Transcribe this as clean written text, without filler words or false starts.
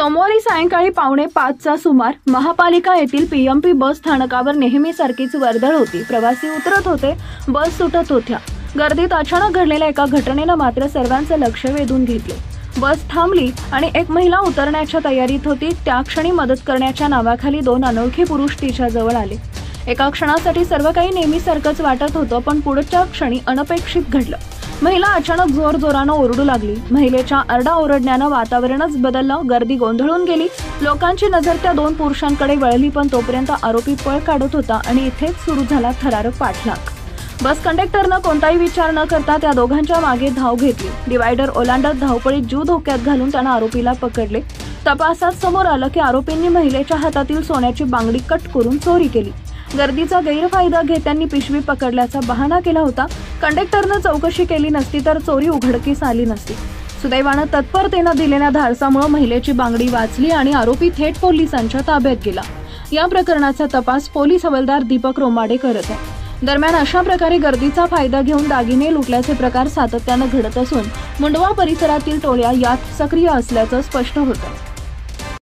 सोमवारी सायंकाळी 4:45चा सुमार महापालिका येथील पीएमपी बस स्थानकावर नेहमीसारखीच वर्दळ होती। प्रवासी उतरत होते, बस सुटत होत्या। गर्दीत अचानक घडलेल्या एका घटनेनं मात्र सर्वांचं लक्ष वेधून घेतले। बस थांबली आणि एक महिला उतरण्याच्या तयारीत होती। त्या क्षणी मदत करण्याच्या नावाखाली दोन अनोळखी पुरुष तिच्या जवळ आले। एका क्षणासाठी सर्व काही नेहमीसारखंच वाटत होतं, पण पुढच्या क्षणी अनपेक्षित घडलं। महिला अचानक जोरजोरानं ओरडू लागली। महिलेच्या आरडाओरडण्यानं वातावरणच बदललं। गर्दी गोंधळून गेली। लोकांची नजर त्या दोन पुरुषांकडे वळली, पण तोपर्यंत आरोपी पळ काढत होता आणि इथेच सुरू झाला थरारक पाठलाग। बस कंडक्टरनं कोणताही विचार न करता त्या दोघांच्या मागे धाव घेतली। डिवायडर ओलांडत धावपळीत जीव धोक्यात घालून त्यानं आरोपीला पकडले। तपासात समोर आलं की आरोपींनी महिलेच्या हातातील सोन्याची बांगडी कट करून चोरी केली। गर्दीचा गैरफायदा घेत त्यांनी पिशवी पकडल्याचा बहाणा केला होता। कंडक्टरनं चौकशी केली नसती तर चोरी उघडकीस आली नसती। सुदैवानं तत्परतेनं दिलेल्या धाडसामुळे महिलेची बांगडी वाचली आणि आरोपी थेट पोलिसांच्या ताब्यात गेला। या प्रकरणाचा तपास पोलीस हवालदार दीपक रोमाडे करत आहेत। दरम्यान अशा प्रकारे गर्दीचा फायदा घेऊन दागिने लुटल्याचे प्रकार सातत्यानं घडत असून मुंडवा परिसरातील टोळ्या यात सक्रिय असल्याचं स्पष्ट होतं।